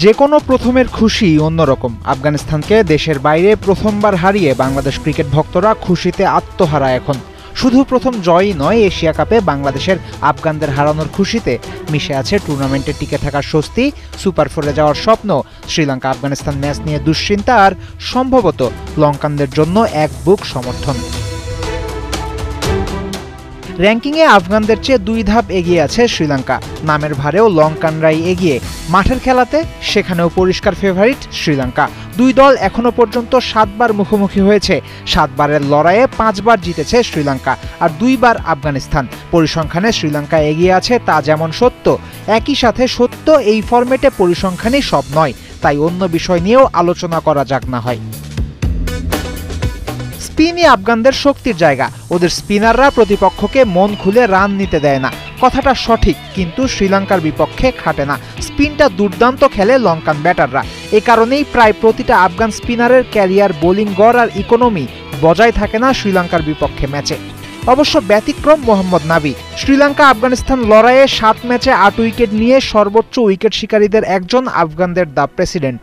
যে কোনো প্রথমের খুশি অন্যরকম। আফগানিস্তানকে দেশের বাইরে প্রথমবার হারিয়ে বাংলাদেশ ক্রিকেট ভক্তরা খুশিতে আত্মহারা এখন। শুধু প্রথম জয়ই নয়, এশিয়া কাপে বাংলাদেশের আফগানদের হারানোর খুশিতে মিশে আছে টুর্নামেন্টে টিকে থাকার স্বস্তি, সুপার ফোরে যাওয়ার স্বপ্ন, শ্রীলঙ্কা আফগানিস্তান ম্যাচ নিয়ে দুশ্চিন্তা আর সম্ভবত লঙ্কানদের জন্য এক বুক সমর্থন। র্যাঙ্কিংয়ে আফগানদের চেয়ে 2 ধাপ এগিয়ে আছে শ্রীলঙ্কা। নামের ভারেও লঙ্কানরাই এগিয়ে। মাঠের খেলাতে সেখানেও পরিষ্কার ফেভারিট শ্রীলঙ্কা। 2 দল এখনো পর্যন্ত 7 বার মুখোমুখি হয়েছে। 7 বারের লড়াইয়ে 5 বার জিতেছে শ্রীলঙ্কা আর 2 বার আফগানিস্তান। পরিসংখ্যানে শ্রীলঙ্কা এগিয়ে আছে তা যেমন সত্য, একই সাথে সত্য এই ফরম্যাটে পরিসংখ্যানই সব নয়, তাই অন্য বিষয় নিয়েও আলোচনা করা যাক না হয়। স্পিনই আফগানদের শক্তির জায়গা। ওদের স্পিনাররা প্রতিপক্ষকে মন খুলে রান নিতে দেয় না, কথাটা সঠিক, কিন্তু শ্রীলঙ্কার বিপক্ষে খাটে না। স্পিনটা দুর্দান্ত খেলে লঙ্কান ব্যাটাররা। এ কারণেই প্রায় প্রতিটা আফগান স্পিনারের ক্যারিয়ার, বোলিং গড় আর ইকোনমি বজায় থাকে না শ্রীলঙ্কার বিপক্ষে ম্যাচে। অবশ্য ব্যতিক্রম মোহাম্মদ নাবি। শ্রীলঙ্কা আফগানিস্তান লড়াইয়ে 7 ম্যাচে 8 উইকেট নিয়ে সর্বোচ্চ উইকেট শিকারীদের একজন, আফগানদের দ্য প্রেসিডেন্ট।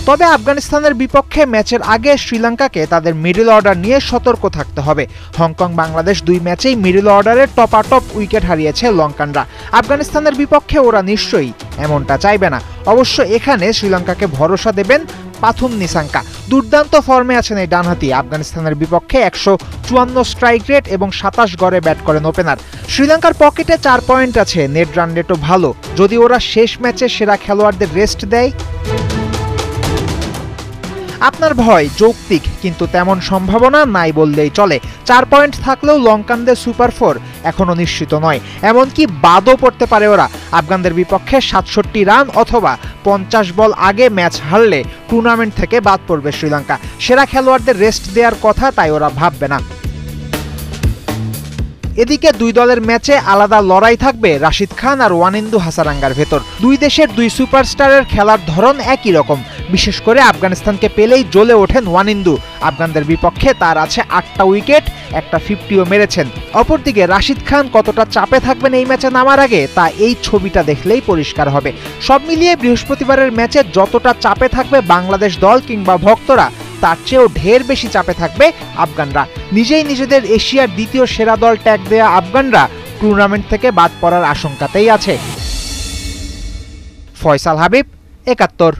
তবে আফগানিস্তানের বিপক্ষে ম্যাচের আগে শ্রীলঙ্কাকে তাদের মিডল অর্ডার নিয়ে সতর্ক থাকতে হবে। হংকং বাংলাদেশ 2 ম্যাচেই মিডল অর্ডারের টপাটপ উইকেট হারিয়েছে লঙ্কানরা। আফগানিস্তানের বিপক্ষে ওরা নিশ্চয়ই এমনটা চাইবে না। অবশ্য এখানে শ্রীলঙ্কাকে ভরসা দেবেন পাথুম নিসাঙ্কা। দুর্দান্ত ফর্মে আছেন এই ডানহাতি। আফগানিস্তানের বিপক্ষে 154 স্ট্রাইক রেট এবং 27 গড়ে ব্যাট করেন ওপেনার। শ্রীলঙ্কার পকেটে 4 পয়েন্ট আছে, নেট রান রেটও ভালো। যদি ওরা শেষ ম্যাচে সেরা খেলোয়াড়দের রেস্ট দেয়। আপনার ভয় যৌক্তিক, কিন্তু তেমন সম্ভাবনা নাই বললেই চলে। 4 পয়েন্ট থাকলেও লঙ্কানদের সুপার 4 এখনো নিশ্চিত নয়, এমনকি বাদও পড়তে পারে ওরা। আফগানদের বিপক্ষে 67 রান অথবা 50 বল আগে ম্যাচ হারলে টুর্নামেন্ট থেকে বাদ পড়বে শ্রীলঙ্কা। সেরা খেলোয়াড়দের রেস্ট দেওয়ার কথা তাই ওরা ভাববে না। এদিকে 2 দলের ম্যাচে আলাদা লড়াই থাকবে রাশিদ খান আর ওয়ানিন্দু হাসারাঙ্গার ভেতর। 2 দেশের 2 সুপারস্টারের খেলার ধরন একই রকম। বিশেষ করে আফগানিস্তানকে পেলেই জ্বলে ওঠেন ওয়ানিন্দু। আফগানদের বিপক্ষে তার আছে 8টা উইকেট, একটা 50ও মেরেছেন। অপরদিকে রাশিদ খান কতটা চাপে থাকবেন এই ম্যাচে নামার আগে, তা এই ছবিটা দেখলেই পরিষ্কার হবে। সব মিলিয়ে বৃহস্পতিবারের ম্যাচে যতটা চাপে থাকবে বাংলাদেশ দল কিংবা ভক্তরা, তার চেয়েও ঢের বেশি চাপে থাকবে আফগানরা। নিজেই নিজেদের এশিয়ার 2য় সেরা দল ট্যাগ দেয়া আফগানরা টুর্নামেন্ট থেকে বাদ পড়ার আশঙ্কাতেই আছে। ফয়সাল হাবিব, 71।